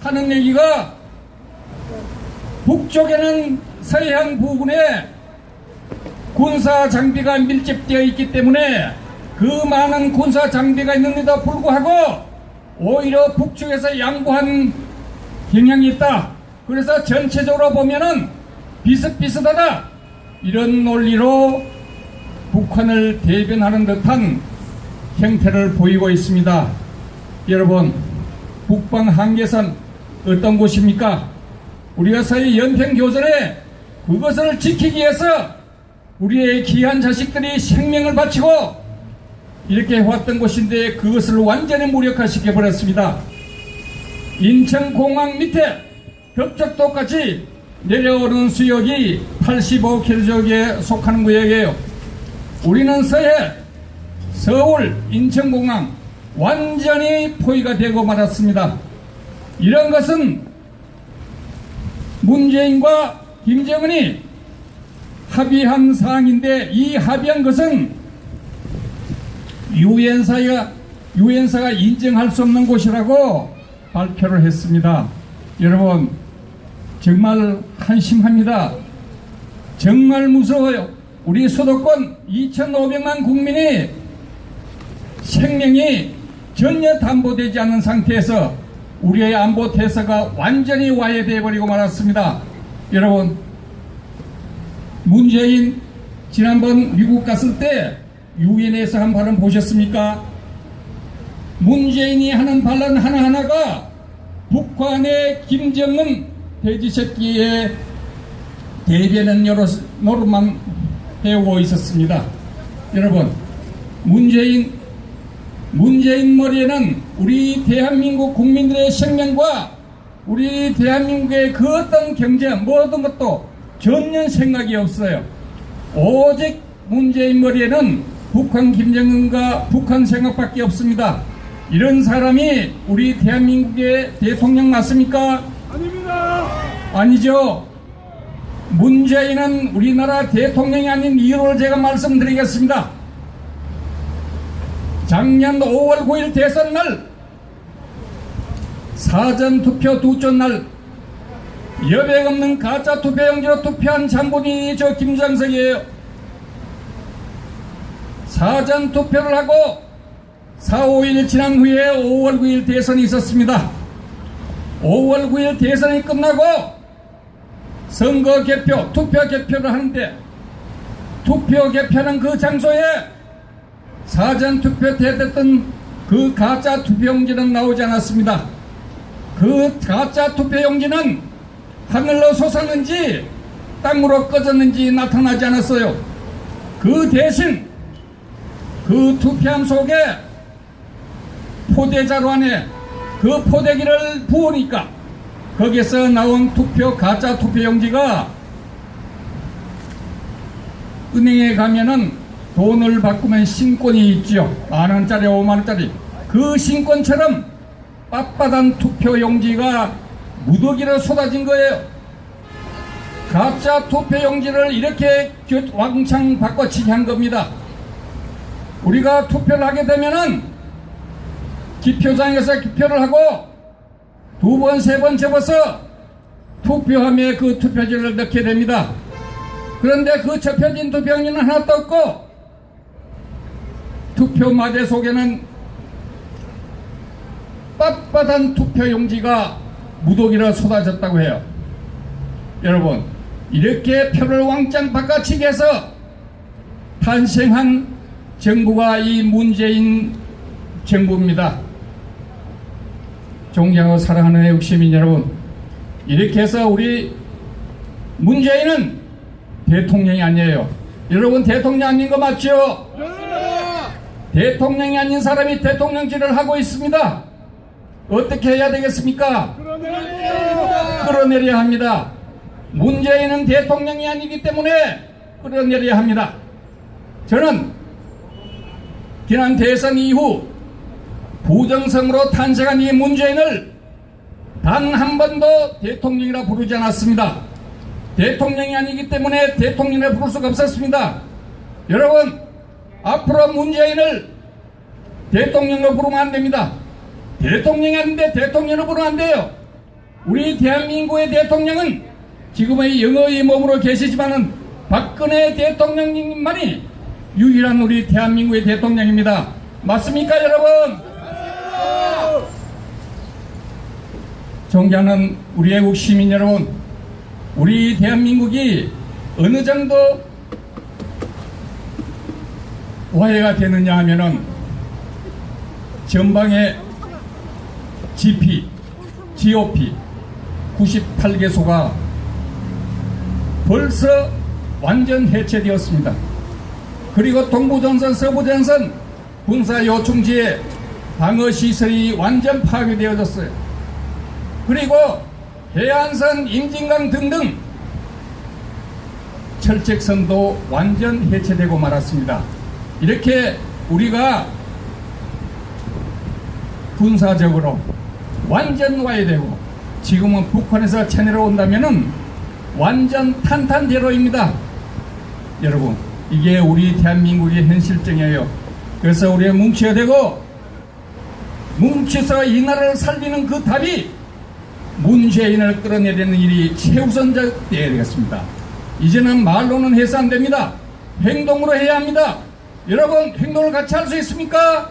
하는 얘기가 북쪽에는 서해안 부근에 군사 장비가 밀집되어 있기 때문에 그 많은 군사 장비가 있는데도 불구하고 오히려 북쪽에서 양보한 경향이 있다. 그래서 전체적으로 보면은 비슷비슷하다. 이런 논리로 북한을 대변하는 듯한 형태를 보이고 있습니다. 여러분, 북방 한계선 어떤 곳입니까? 우리가 서해 연평교전에 그것을 지키기 위해서 우리의 귀한 자식들이 생명을 바치고 이렇게 해왔던 곳인데 그것을 완전히 무력화시켜 버렸습니다. 인천공항 밑에 벽적도까지 내려오는 수역이 85km에 속하는 구역이에요. 우리는 서해, 서울, 인천공항 완전히 포위가 되고 말았습니다. 이런 것은 문재인과 김정은이 합의한 사항인데 이 합의한 것은 유엔사가 인정할 수 없는 곳이라고 발표를 했습니다. 여러분, 정말 한심합니다. 정말 무서워요. 우리 수도권 2,500만 국민이 생명이 전혀 담보되지 않는 상태에서 우리의 안보 태세가 완전히 와해되어 버리고 말았습니다. 여러분, 문재인 지난번 미국 갔을 때 유엔에서 한 발언 보셨습니까? 문재인이 하는 발언 하나하나가 북한의 김정은 돼지새끼의 대변인 노릇만 해오고 있었습니다. 여러분, 문재인 머리에는 우리 대한민국 국민들의 생명과 우리 대한민국의 그 어떤 경제 모든 것도 전혀 생각이 없어요. 오직 문재인 머리에는 북한 김정은과 북한 생각밖에 없습니다. 이런 사람이 우리 대한민국의 대통령 맞습니까? 아닙니다. 아니죠. 문재인은 우리나라 대통령이 아닌 이유를 제가 말씀드리겠습니다. 작년 5월 9일 대선 날 사전투표 두째 날 여백 없는 가짜 투표용지로 투표한 장본인이 저 김장석이에요. 사전투표를 하고 4, 5일 지난 후에 5월 9일 대선이 있었습니다. 5월 9일 대선이 끝나고 선거 개표, 투표 개표를 하는데 투표 개표는 그 장소에 사전투표 때 됐던 그 가짜 투표용지는 나오지 않았습니다. 그 가짜 투표용지는 하늘로 솟았는지 땅으로 꺼졌는지 나타나지 않았어요. 그 대신 그 투표함 속에 포대자루 안에 그 포대기를 부으니까 거기서 나온 가짜 투표용지가 은행에 가면은 돈을 바꾸면 신권이 있죠. 10,000원짜리 50,000원짜리 그 신권처럼 빳빳한 투표용지가 무더기로 쏟아진 거예요. 가짜 투표용지를 이렇게 왕창 바꿔치기 한 겁니다. 우리가 투표를 하게 되면은 기표장에서 기표를 하고 2번, 3번 접어서 투표함에 그 투표지를 넣게 됩니다. 그런데 그 접혀진 투표용지는 하나도 없고 투표마대 속에는 빳빳한 투표용지가 무더기로 쏟아졌다고 해요. 여러분, 이렇게 표를 왕창 바꿔치기 해서 탄생한 정부가 이 문재인 정부입니다. 존경하고 사랑하는 애국시민 여러분, 이렇게 해서 우리 문재인은 대통령이 아니에요. 여러분, 대통령 아닌 거 맞죠? 대통령이 아닌 사람이 대통령질을 하고 있습니다. 어떻게 해야 되겠습니까? 끌어내려야 합니다. 문재인은 대통령이 아니기 때문에 끌어내려야 합니다. 저는 지난 대선 이후 부정성으로 탄생한 이 문재인을 단 한 번도 대통령이라 부르지 않았습니다. 대통령이 아니기 때문에 대통령이라 부를 수가 없었습니다. 여러분, 앞으로 문재인을 대통령으로 부르면 안 됩니다. 대통령이 아닌데 대통령으로 부르면 안 돼요. 우리 대한민국의 대통령은 지금의 영어의 몸으로 계시지만은 박근혜 대통령님만이 유일한 우리 대한민국의 대통령입니다. 맞습니까, 여러분? 존경하는 우리 애국 시민 여러분, 우리 대한민국이 어느 정도 화해가 되느냐 하면은 전방의 GOP 98개소가 벌써 완전 해체되었습니다. 그리고 동부전선, 서부전선 군사 요충지에 방어시설이 완전 파괴되어졌어요. 그리고 해안선, 임진강 등등 철책선도 완전 해체되고 말았습니다. 이렇게 우리가 군사적으로 완전 와해되고 지금은 북한에서 쳐내려 온다면은 완전 탄탄대로입니다. 여러분, 이게 우리 대한민국의 현실정이에요. 그래서 우리가 뭉쳐야 되고, 뭉쳐서 이 나라를 살리는 그 답이 문재인을 끌어내리는 일이 최우선적 되어야 되겠습니다. 이제는 말로는 해서 안 됩니다. 행동으로 해야 합니다. 여러분, 행동을 같이 할 수 있습니까?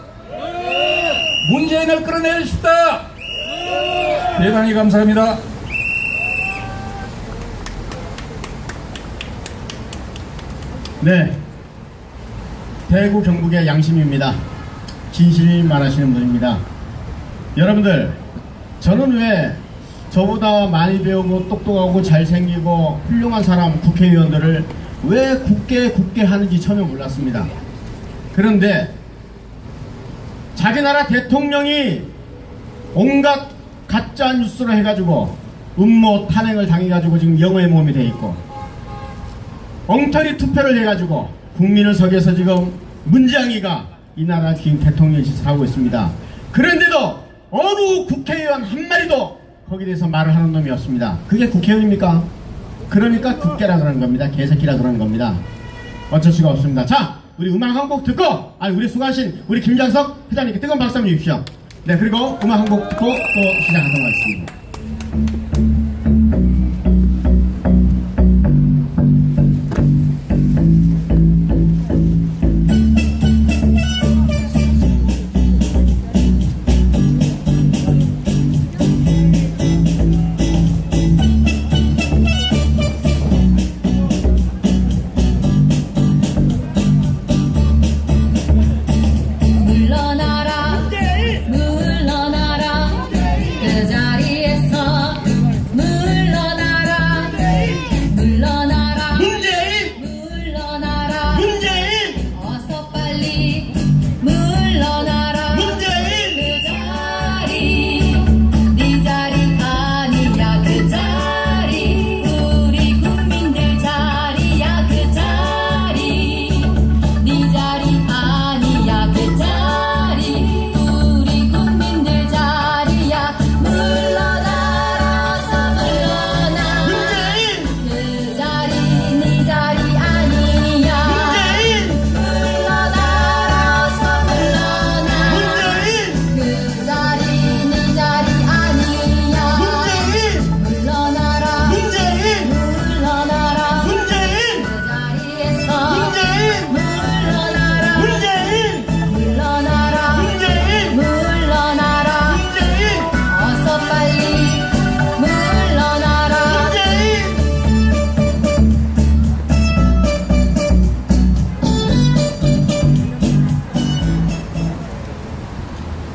문재인을 끌어내립시다. 대단히 감사합니다. 네, 대구 경북의 양심입니다. 진실 말하시는 분입니다. 여러분들, 저는 왜 저보다 많이 배우고 똑똑하고 잘생기고 훌륭한 사람 국회의원들을 왜 굳게 하는지 전혀 몰랐습니다. 그런데 자기 나라 대통령이 온갖 가짜 뉴스로 해가지고 음모 탄핵을 당해가지고 지금 영어의 몸이 돼 있고, 엉터리 투표를 해가지고 국민을 속여서 지금 문재인이가 이 나라 지금 대통령 짓을 하고 있습니다. 그런데도 어느 국회의원 한 마리도 거기에 대해서 말을 하는 놈이 없습니다. 그게 국회의원입니까? 그러니까 국개라 그러는 겁니다. 개새끼라 그러는 겁니다. 어쩔 수가 없습니다. 자, 우리 음악 한 곡 듣고, 우리 수고하신 우리 김장석 회장님께 뜨거운 박수 한번 주십시오. 네, 그리고 음악 한 곡 듣고 또 시작하도록 하겠습니다.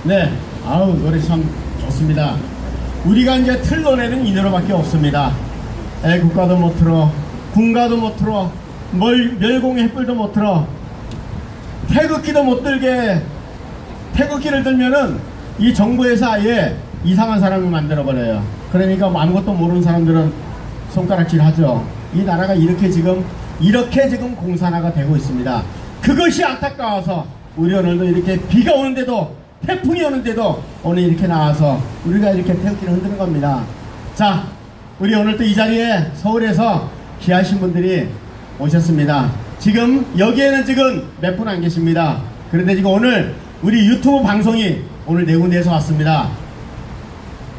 네, 노래 참 좋습니다. 우리가 이제 틀어내는 이 노래밖에 없습니다. 애국가도 못 틀어, 군가도 못 틀어, 멸공의 횃불도 못 틀어, 태극기도 못 들게. 태극기를 들면은 이 정부에서 아예 이상한 사람을 만들어버려요. 그러니까 아무것도 모르는 사람들은 손가락질 하죠. 이 나라가 이렇게 지금 공산화가 되고 있습니다. 그것이 안타까워서 우리 오늘도 이렇게 비가 오는데도, 태풍이 오는데도 오늘 이렇게 나와서 우리가 이렇게 태극기를 흔드는 겁니다. 자, 우리 오늘 또 이 자리에 서울에서 귀하신 분들이 오셨습니다. 지금 여기에는 지금 몇 분 안 계십니다. 그런데 지금 오늘 우리 유튜브 방송이 오늘 네 군데에서 왔습니다.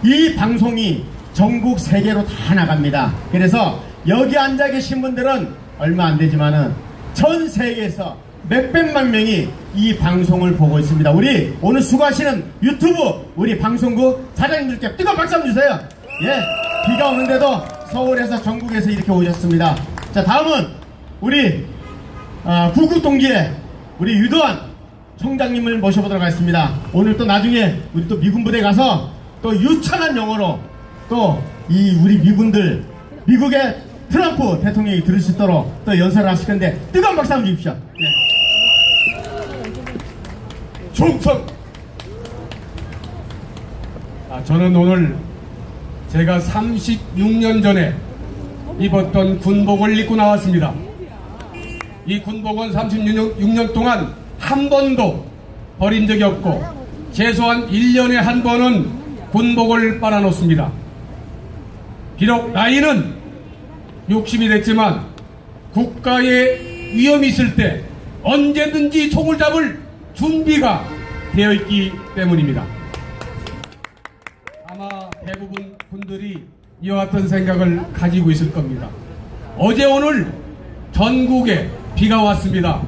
이 방송이 전국 세계로 다 나갑니다. 그래서 여기 앉아 계신 분들은 얼마 안 되지만은 전 세계에서 몇백만 명이 이 방송을 보고 있습니다. 우리 오늘 수고하시는 유튜브 우리 방송국 사장님들께 뜨거운 박수 한번 주세요. 예, 비가 오는데도 서울에서 전국에서 이렇게 오셨습니다. 자, 다음은 우리 구국동지의 우리 유도환 총장님을 모셔보도록 하겠습니다. 오늘 또 나중에 우리 또 미군 부대 가서 또 유창한 영어로 또 이 우리 미군들 미국의 트럼프 대통령이 들을 수 있도록 또 연설을 하실 건데 뜨거운 박수 한번 주십시오. 네. 충성! 저는 오늘 제가 36년 전에 입었던 군복을 입고 나왔습니다. 이 군복은 36년 동안 한 번도 버린 적이 없고 최소한 1년에 한 번은 군복을 빨아놓습니다. 비록 나이는 60이 됐지만 국가에 위험이 있을 때 언제든지 총을 잡을 준비가 되어 있기 때문입니다. 아마 대부분 분들이 이와 같은 생각을 가지고 있을 겁니다. 어제 오늘 전국에 비가 왔습니다.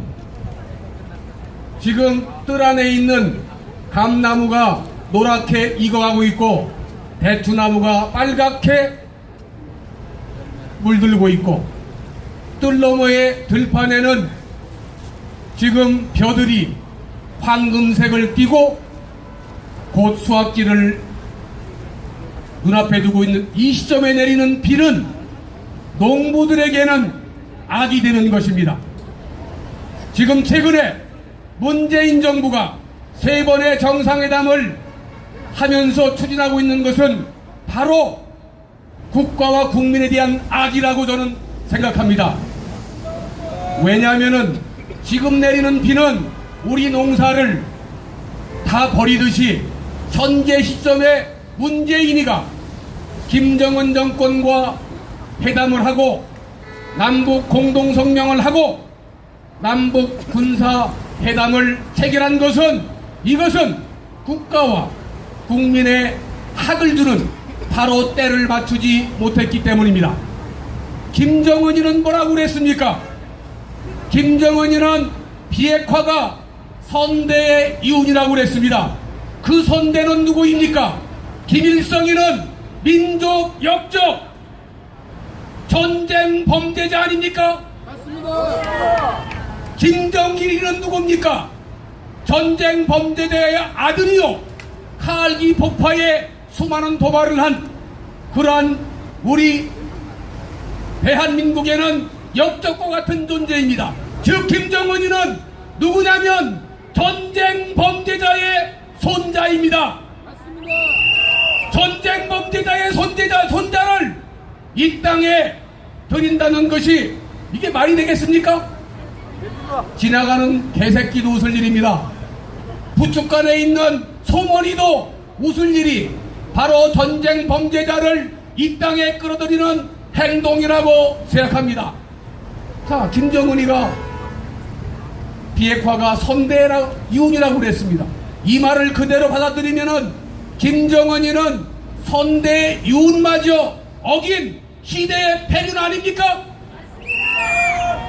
지금 뜰 안에 있는 감나무가 노랗게 익어가고 있고 대추나무가 빨갛게 물들고 있고 뜰 너머의 들판에는 지금 벼들이 황금색을 띠고 곧 수확기를 눈앞에 두고 있는 이 시점에 내리는 비는 농부들에게는 악이 되는 것입니다. 지금 최근에 문재인 정부가 3번의 정상회담을 하면서 추진하고 있는 것은 바로 국가와 국민에 대한 악이라고 저는 생각합니다. 왜냐하면은 지금 내리는 비는 우리 농사를 다 버리듯이 현재 시점에 문재인이가 김정은 정권과 회담을 하고 남북 공동성명을 하고 남북 군사 회담을 체결한 것은 이것은 국가와 국민의 학을 주는 바로 때를 맞추지 못했기 때문입니다. 김정은이는 뭐라고 그랬습니까? 김정은이는 비핵화가 선대의 이윤이라고 그랬습니다. 그 선대는 누구입니까? 김일성이는 민족 역적 전쟁 범죄자 아닙니까? 맞습니다. 김정일이는 누굽니까? 전쟁 범죄자의 아들이요 칼기 폭파에 수많은 도발을 한 그러한 우리 대한민국에는 역적과 같은 존재입니다. 즉 김정은이는 누구냐면 전쟁 범죄자의 손자입니다. 맞습니다. 전쟁 범죄자의 손자를 이 땅에 드린다는 것이 이게 말이 되겠습니까? 지나가는 개새끼도 웃을 일입니다. 부축간에 있는 소머리도 웃을 일이 바로 전쟁 범죄자를 이 땅에 끌어들이는 행동이라고 생각합니다. 자, 김정은이가 비핵화가 선대의 이윤이라고 그랬습니다. 이 말을 그대로 받아들이면은 김정은이는 선대의 이윤마저 어긴 시대의 패륜 아닙니까?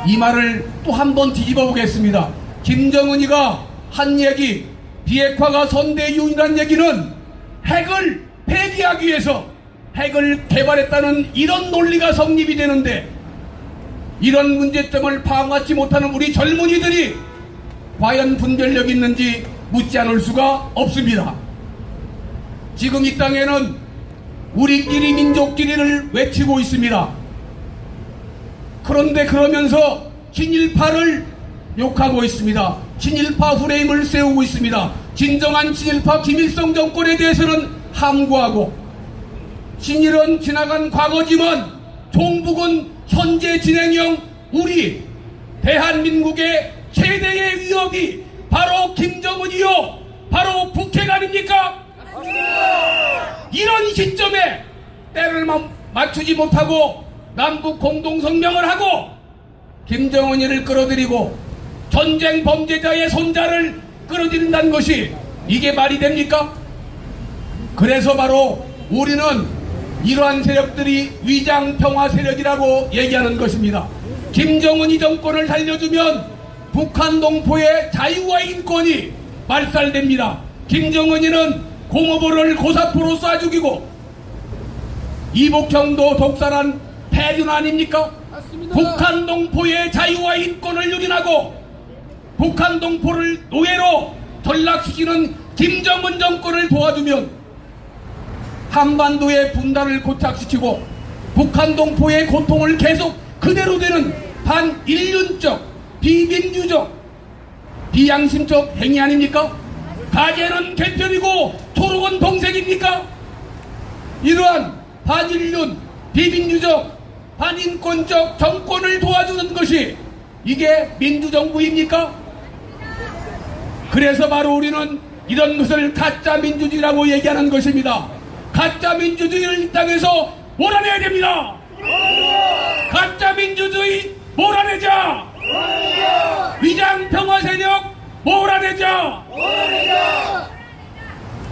이 말을 또 한 번 뒤집어 보겠습니다. 김정은이가 한 얘기, 비핵화가 선대의 이윤이라는 얘기는 핵을 폐기하기 위해서 핵을 개발했다는 이런 논리가 성립이 되는데 이런 문제점을 파악하지 못하는 우리 젊은이들이 과연 분별력이 있는지 묻지 않을 수가 없습니다. 지금 이 땅에는 우리끼리 민족끼리를 외치고 있습니다. 그런데 그러면서 친일파를 욕하고 있습니다. 친일파 프레임을 세우고 있습니다. 진정한 친일파 김일성 정권에 대해서는 함구하고 친일은 지나간 과거지만 종북은 현재 진행형 우리 대한민국의 최대의 위협이 바로 김정은이요 바로 북핵 아닙니까? 이런 시점에 때를 맞추지 못하고 남북 공동성명을 하고 김정은이를 끌어들이고 전쟁 범죄자의 손자를 끌어들인다는 것이 이게 말이 됩니까? 그래서 바로 우리는 이러한 세력들이 위장 평화 세력이라고 얘기하는 것입니다. 김정은이 정권을 살려주면 북한 동포의 자유와 인권이 말살됩니다. 김정은이는 공업을 고사포로 쏴 죽이고 이복형도 독살한 폐륜 아닙니까? 맞습니다. 북한 동포의 자유와 인권을 유린하고 북한 동포를 노예로 전락시키는 김정은 정권을 도와주면 한반도의 분단을 고착시키고 북한 동포의 고통을 계속 그대로 되는 반인륜적, 비민주적, 비양심적 행위 아닙니까? 가재는 개편이고 초록은 동색입니까? 이러한 반인륜, 비민주적, 반인권적 정권을 도와주는 것이 이게 민주정부입니까? 그래서 바로 우리는 이런 것을 가짜 민주주의라고 얘기하는 것입니다. 가짜 민주주의를 이 땅에서 몰아내야 됩니다. 가짜 민주주의 몰아내자. 위장 평화 세력 몰아내자.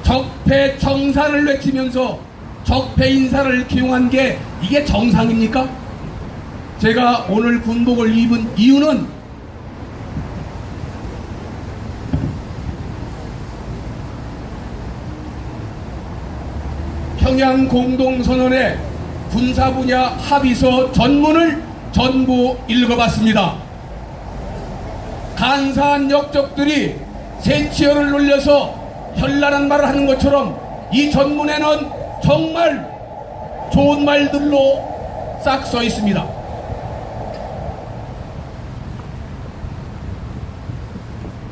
적폐 청산을 외치면서 적폐 인사를 기용한 게 이게 정상입니까? 제가 오늘 군복을 입은 이유는 평양 공동선언의 군사 분야 합의서 전문을 전부 읽어봤습니다. 간사한 역적들이 센치어를 놀려서 현란한 말을 하는 것처럼 이 전문에는 정말 좋은 말들로 싹 써 있습니다.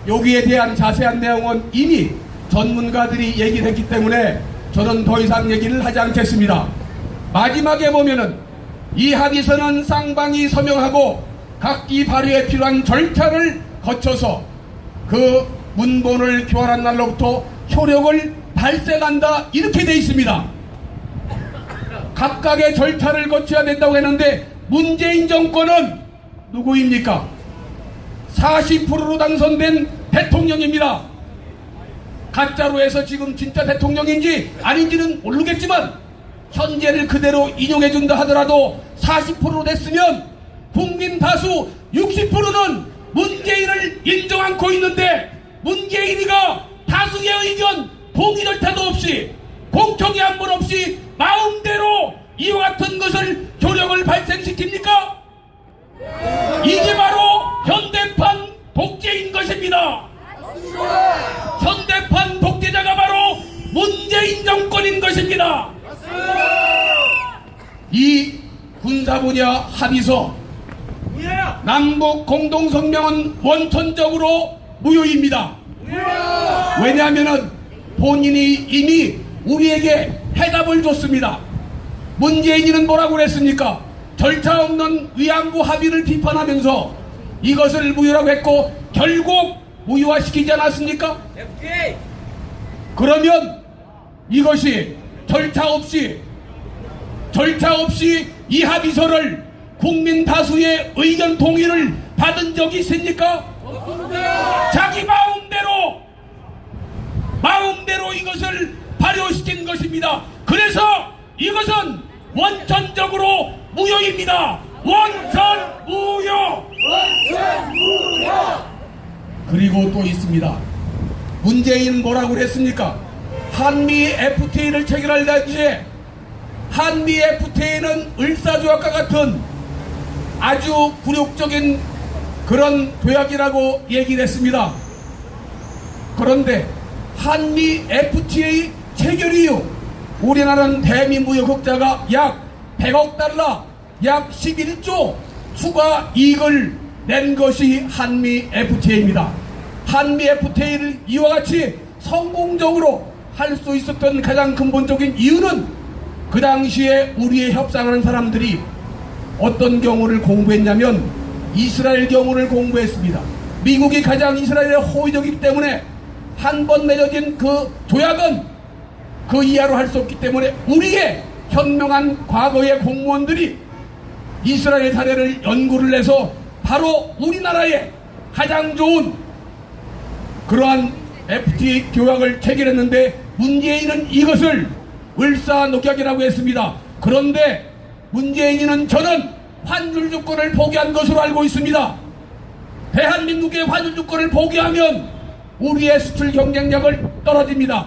여기에 대한 자세한 내용은 이미 전문가들이 얘기를 했기 때문에 저는 더 이상 얘기를 하지 않겠습니다. 마지막에 보면은 이 합의서는 쌍방이 서명하고 각기 발의에 필요한 절차를 거쳐서 그 문본을 교환한 날로부터 효력을 발생한다 이렇게 돼 있습니다. 각각의 절차를 거쳐야 된다고 했는데 문재인 정권은 누구입니까? 40%로 당선된 대통령입니다. 가짜로 해서 지금 진짜 대통령인지 아닌지는 모르겠지만 현재를 그대로 인용해준다 하더라도 40% 됐으면 국민 다수 60%는 문재인을 인정 않고 있는데 문재인이가 다수의 의견 동의 절차도 없이 공청회 한 번 없이 마음대로 이와 같은 것을 효력을 발생시킵니까? 이게 바로 현대판 독재인 것입니다. 현대판 독재자가 바로 문재인 정권인 것입니다. 이 군사 분야 합의서 남북 공동성명은 원천적으로 무효입니다. 왜냐하면 본인이 이미 우리에게 해답을 줬습니다. 문재인이는 뭐라고 그랬습니까? 절차 없는 위안부 합의를 비판하면서 이것을 무효라고 했고 결국 무효화시키지 않았습니까? 그러면 이것이 절차 없이 이 합의서를 국민 다수의 의견 동의를 받은 적이 있습니까? 자기 마음대로 이것을 발효시킨 것입니다. 그래서 이것은 원천적으로 무효입니다. 원천 무효. 그리고 또 있습니다. 문재인 뭐라고 그랬습니까? 한미 FTA를 체결할 당시에 한미 FTA는 을사조약과 같은 아주 굴욕적인 그런 조약이라고 얘기를 했습니다. 그런데 한미 FTA 체결 이후 우리나라는 대미무역 흑자가 약 100억 달러, 약 11조 추가 이익을 낸 것이 한미 FTA입니다. 한미 FTA를 이와 같이 성공적으로 할 수 있었던 가장 근본적인 이유는 그 당시에 우리의 협상하는 사람들이 어떤 경우를 공부했냐면 이스라엘 경우를 공부했습니다. 미국이 가장 이스라엘에 호의적이기 때문에 한 번 맺어진 그 조약은 그 이하로 할 수 없기 때문에 우리의 현명한 과거의 공무원들이 이스라엘 사례를 연구를 해서 바로 우리나라에 가장 좋은 그러한 FTA 조약을 체결했는데 문재인은 이것을 을사녹약이라고 했습니다. 그런데 문재인이는 저는 환율 주권을 포기한 것으로 알고 있습니다. 대한민국의 환율 주권을 포기하면 우리의 수출 경쟁력을 떨어집니다.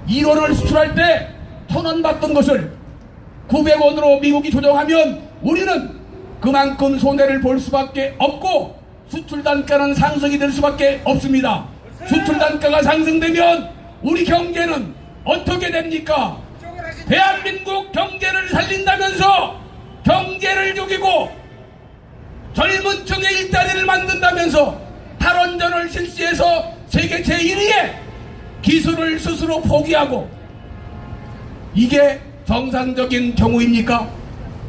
1원을 수출할 때 1,000원 받던 것을 900원으로 미국이 조정하면 우리는 그만큼 손해를 볼 수밖에 없고 수출 단가는 상승이 될 수밖에 없습니다. 수출 단가가 상승되면 우리 경제는 어떻게 됩니까? 대한민국 경제를 살린다면서 경제를 죽이고 젊은 층의 일자리를 만든다면서 탈원전을 실시해서 세계 제1위의 기술을 스스로 포기하고 이게 정상적인 경우입니까?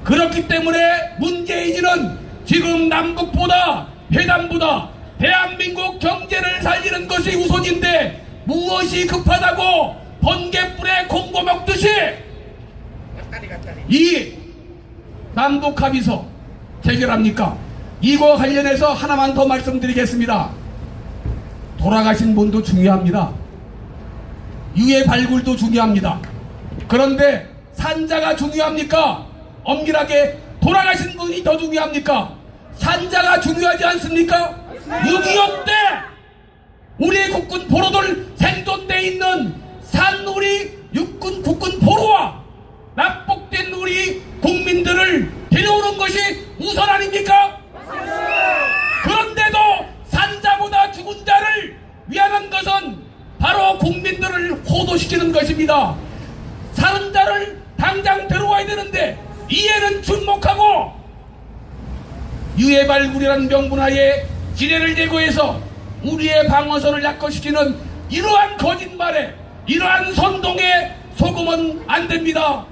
그렇기 때문에 문재인이는 지금 남북보다 회담보다 대한민국 경제를 살리는 것이 우선인데 무엇이 급하다고 번개불에 콩고 먹듯이 이 남북 합의서 체결합니까? 이거 관련해서 하나만 더 말씀드리겠습니다. 돌아가신 분도 중요합니다. 유해 발굴도 중요합니다. 그런데 산자가 중요합니까? 엄밀하게 돌아가신 분이 더 중요합니까? 산자가 중요하지 않습니까? 6.25 때 우리의 국군 포로들 생존돼 있는 산 우리 육군 국군 포로와 납북된 우리 국민들을 데려오는 것이 우선 아닙니까? 그런데도 산자보다 죽은 자를 위하는 것은 바로 국민들을 호도시키는 것입니다. 사는 자를 당장 데려와야 되는데 이해는 준목하고 유해 발굴이라는 명분하에 지뢰를 제거해서 우리의 방어선을 약화시키는 이러한 거짓말에 이러한 선동에 속으면 안 됩니다.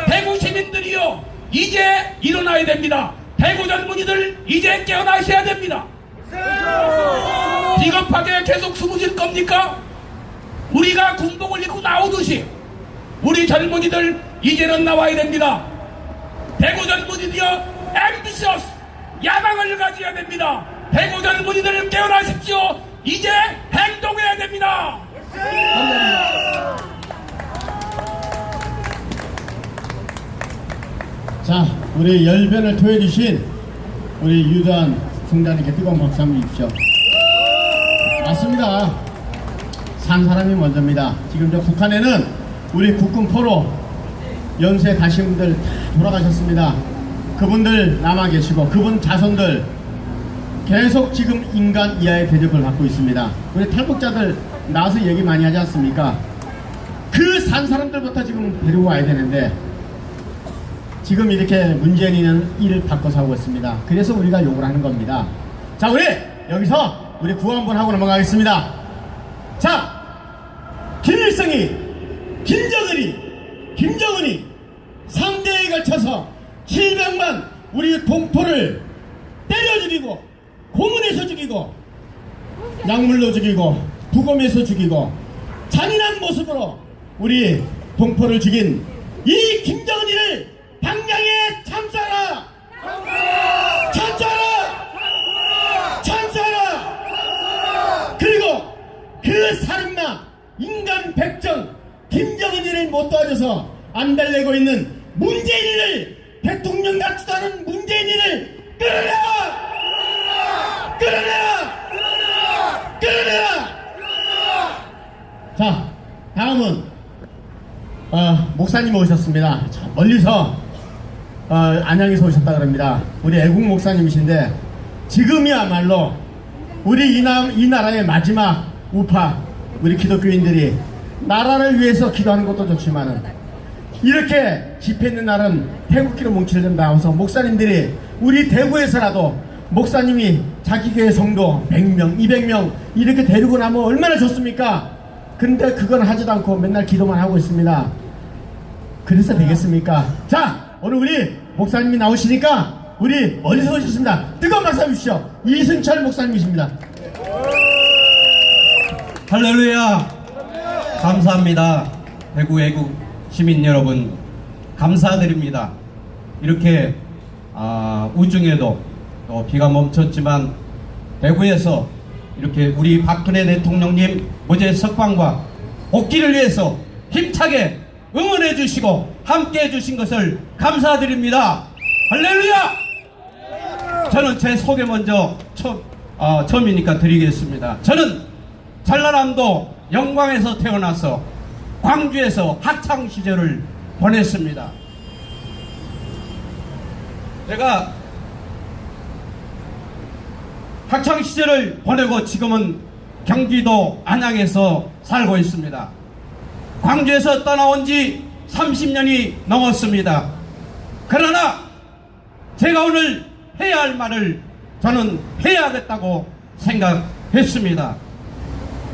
대구 시민들이요 이제 일어나야 됩니다. 대구 젊은이들 이제 깨어나셔야 됩니다. 비겁하게 계속 숨으실 겁니까? 우리가 군복을 입고 나오듯이 우리 젊은이들 이제는 나와야 됩니다. 대구 젊은이들이요 앰비셔스 야망을 가져야 됩니다. 대구 젊은이들 깨어나십시오. 이제 행동해야 됩니다. 자, 우리 열변을 토해주신 우리 유단 총장님께 뜨거운 박수 한번 주십시오. 맞습니다. 산 사람이 먼저입니다. 지금 저 북한에는 우리 국군 포로 연세 가신 분들 다 돌아가셨습니다. 그분들 남아 계시고 그분 자손들 계속 지금 인간 이하의 대접을 받고 있습니다. 우리 탈북자들 나와서 얘기 많이 하지 않습니까? 그 산 사람들부터 지금 데리고 와야 되는데 지금 이렇게 문재인이는 일을 바꿔서 하고 있습니다. 그래서 우리가 욕을 하는 겁니다. 자, 우리 여기서 우리 구호 한번 하고 넘어가겠습니다. 자, 김일성이 김정은이 3대에 걸쳐서 700만 우리 동포를 때려 죽이고 고문해서 죽이고 약물로 죽이고 부검해서 죽이고 잔인한 모습으로 우리 동포를 죽인 이 김정은이를 당장에 참사라! 참사라! 그리고 그 살인마 인간 백정 김정은이를 못 도와줘서 안 달래고 있는 문재인이를 대통령 같지도 않은 문재인이를 끌어내라! 자, 다음은 목사님 오셨습니다. 자, 멀리서 안양에서 오셨다 그럽니다. 우리 애국 목사님이신데 지금이야말로 우리 이 나라의 마지막 우파 우리 기독교인들이 나라를 위해서 기도하는 것도 좋지만은 이렇게 집회있는 날은 태극기로 뭉치려면 나와서 목사님들이 우리 대구에서라도 목사님이 자기 교회 성도 100명 200명 이렇게 데리고 나면 얼마나 좋습니까? 근데 그건 하지도 않고 맨날 기도만 하고 있습니다. 그래서 되겠습니까? 자, 오늘 우리 목사님이 나오시니까 우리 어디서 오셨습니다. 뜨거운 박수 주십시오. 이승철 목사님이십니다. 할렐루야. 감사합니다. 대구 애국 시민 여러분 감사드립니다. 이렇게 우중에도 또 비가 멈췄지만 대구에서 이렇게 우리 박근혜 대통령님 어제 석방과 복귀를 위해서 힘차게 응원해 주시고 함께 해주신 것을 감사드립니다. 할렐루야! 저는 제 소개 먼저 처음이니까 드리겠습니다. 저는 전라남도 영광에서 태어나서 광주에서 학창 시절을 보냈습니다. 제가 학창 시절을 보내고 지금은 경기도 안양에서 살고 있습니다. 광주에서 떠나온 지 30년이 넘었습니다. 그러나 제가 오늘 해야 할 말을 저는 해야겠다고 생각했습니다.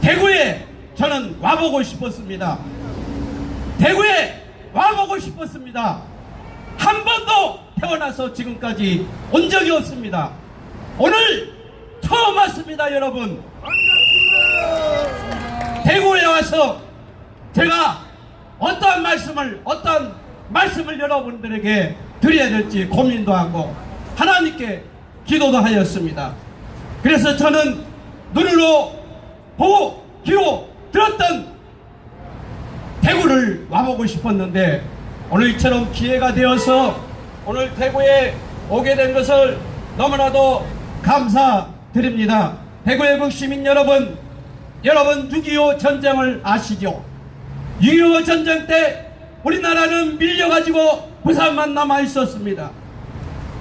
대구에 저는 와보고 싶었습니다. 대구에 와보고 싶었습니다. 한 번도 태어나서 지금까지 온 적이 없습니다. 오늘 처음 왔습니다, 여러분. 대구에 와서 제가 어떠한 말씀을 여러분들에게 드려야 될지 고민도 하고 하나님께 기도도 하였습니다. 그래서 저는 눈으로 보고 귀로 들었던 대구를 와보고 싶었는데 오늘처럼 기회가 되어서 오늘 대구에 오게 된 것을 너무나도 감사드립니다. 대구의 시민 여러분 6.25 전쟁을 아시죠? 6.25 전쟁 때 우리나라는 밀려가지고 부산만 남아 있었습니다.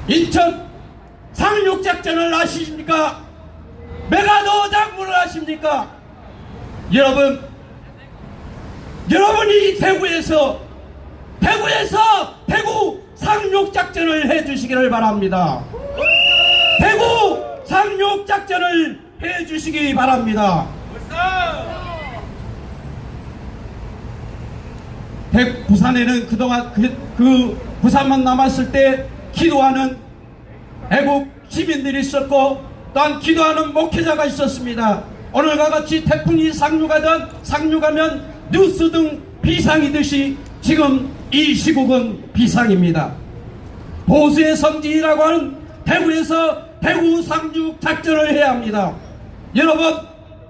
인천 상륙작전을 아십니까? 메가더 장군을 아십니까? 여러분이 대구에서 대구 상륙작전을 해주시기를 바랍니다. 대구 상륙작전을 해주시기 바랍니다. 부산에는 그동안 그 부산만 남았을 때 기도하는 애국 시민들이 있었고 또한 기도하는 목회자가 있었습니다. 오늘과 같이 태풍이 상륙하면 뉴스 등 비상이듯이 지금 이 시국은 비상입니다. 보수의 성지라고 하는 대구에서 대구 상륙 작전을 해야 합니다. 여러분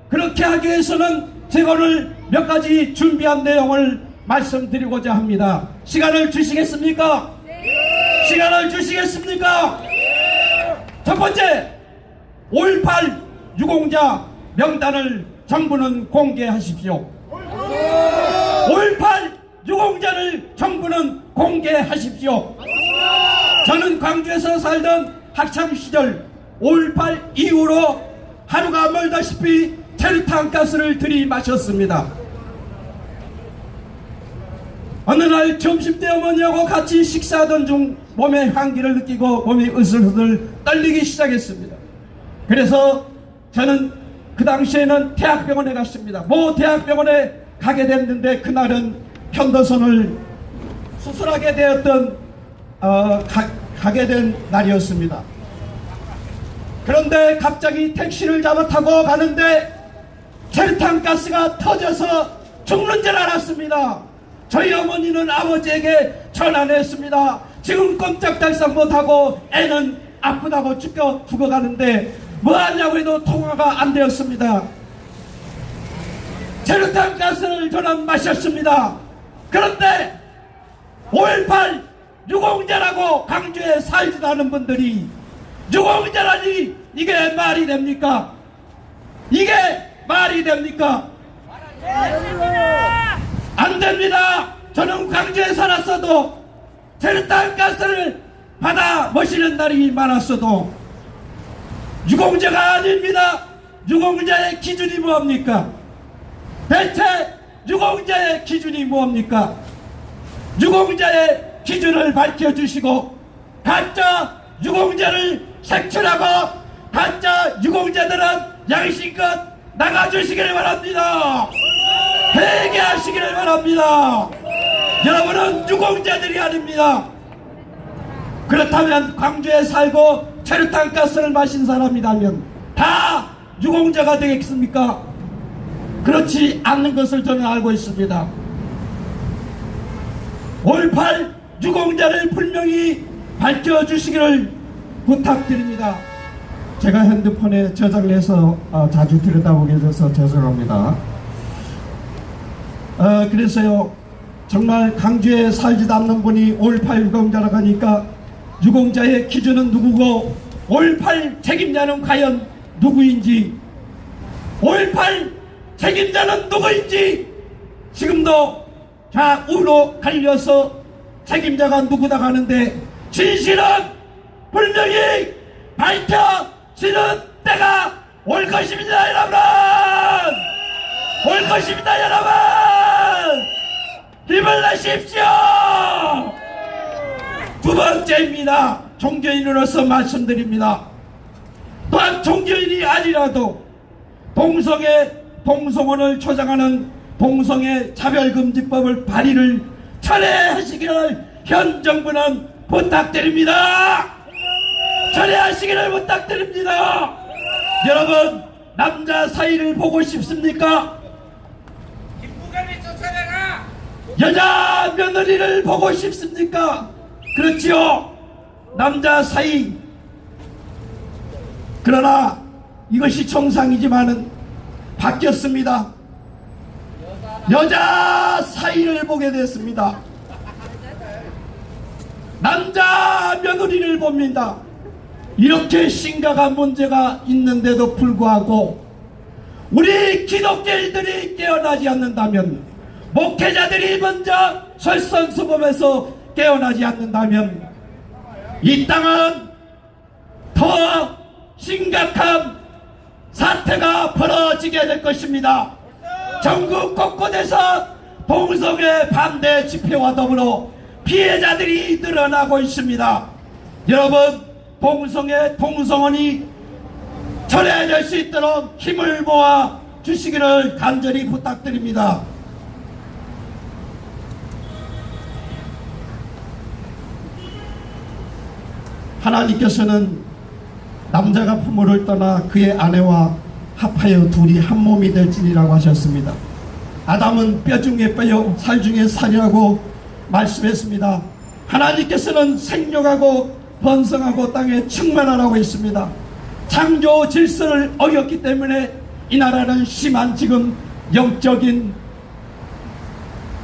그렇게 하기 위해서는 제가 오늘 몇 가지 준비한 내용을 말씀드리고자 합니다. 시간을 주시겠습니까? 네. 시간을 주시겠습니까? 네. 첫 번째 5.18 유공자 명단을 정부는 공개하십시오. 5.18 유공자를 정부는 공개하십시오. 저는 광주에서 살던 학창시절 5.18 이후로 하루가 멀다시피 체류탄가스를 들이마셨습니다. 어느 날 점심때 어머니하고 같이 식사하던 중 몸에 향기를 느끼고 몸이 으슬으슬 떨리기 시작했습니다. 그래서 저는 그 당시에는 대학병원에 갔습니다. 모 대학병원에 가게 됐는데 그날은 편도선을 수술하게 되었던 가게 된 날이었습니다. 그런데 갑자기 택시를 잡아 타고 가는데 체류탄가스가 터져서 죽는 줄 알았습니다. 저희 어머니는 아버지에게 전화했습니다. 지금 꼼짝달싹 못하고 애는 아프다고 죽어가는데 뭐하냐고 해도 통화가 안 되었습니다. 체류탄가스를 저는 마셨습니다. 그런데 5.18 유공자라고 광주에 살지도 않은 분들이 유공자라니 이게 말이 됩니까? 이게 말이 됩니까? 안 됩니다. 저는 광주에 살았어도 체류탄가스를 받아 마시는 날이 많았어도 유공자가 아닙니다. 유공자의 기준이 뭡니까? 대체 유공자의 기준이 뭡니까? 유공자의 기준을 밝혀주시고 가짜 유공자를 색출하고 가짜 유공자들은 양심껏 나가주시기를 바랍니다. 회개하시기를 바랍니다. 여러분은 유공자들이 아닙니다. 그렇다면 광주에 살고 체류탄가스를 마신 사람이라면 다 유공자가 되겠습니까? 그렇지 않는 것을 저는 알고 있습니다. 5.18 유공자를 분명히 밝혀주시기를 부탁드립니다. 제가 핸드폰에 저장을 해서 자주 들여다보게 돼서 죄송합니다. 그래서요 정말 강주에 살지도 않는 분이 5.18 유공자라고 하니까 유공자의 기준은 누구고 5.18 책임자는 과연 누구인지, 5.18 책임자는 누구인지 지금도 좌우로 갈려서 책임자가 누구다 하는데 진실은 분명히 밝혀지는 때가 올 것입니다, 여러분! 올 것입니다, 여러분! 힘을 내십시오! 두 번째입니다. 종교인으로서 말씀드립니다. 또한 종교인이 아니라도 동성원을 조장하는 동성애 차별금지법을 발의를 철회하시기를 현 정부는 부탁드립니다. 철회하시기를 부탁드립니다. 여러분, 남자 사이를 보고 싶습니까? 여자 며느리를 보고 싶습니까? 그렇지요. 남자 사이. 그러나 이것이 정상이지만은 바뀌었습니다. 여자 사이를 보게 됐습니다. 남자 며느리를 봅니다. 이렇게 심각한 문제가 있는데도 불구하고 우리 기독교인들이 깨어나지 않는다면, 목회자들이 먼저 설선수범에서 깨어나지 않는다면 이 땅은 더 심각한 사태가 벌어지게 될 것입니다. 전국 곳곳에서 동성애 반대 집회와 더불어 피해자들이 늘어나고 있습니다. 여러분, 동성원이 철회될 수 있도록 힘을 모아 주시기를 간절히 부탁드립니다. 하나님께서는 남자가 부모를 떠나 그의 아내와 합하여 둘이 한 몸이 될지니라고 하셨습니다. 아담은 뼈 중에 뼈요 살 중에 살이라고 말씀했습니다. 하나님께서는 생육하고 번성하고 땅에 충만하라고 했습니다. 창조 질서를 어겼기 때문에 이 나라는 심한 지금 영적인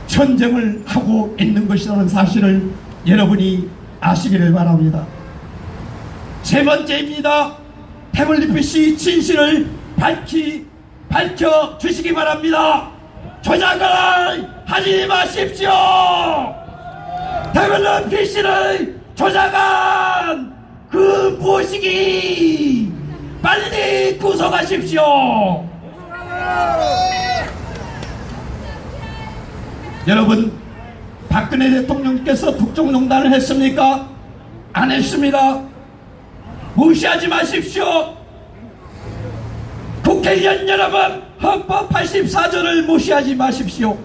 전쟁을 하고 있는 것이라는 사실을 여러분이 아시기를 바랍니다. 세 번째입니다. 태블릿PC 진실을 밝혀주시기 바랍니다. 조작을 하지 마십시오. 태블릿PC를 조작한 그 무엇이기 빨리 구속하십시오. 여러분, 박근혜 대통령께서 국정농단을 했습니까? 안 했습니다. 무시하지 마십시오. 국회의원 여러분, 헌법 84조를 무시하지 마십시오.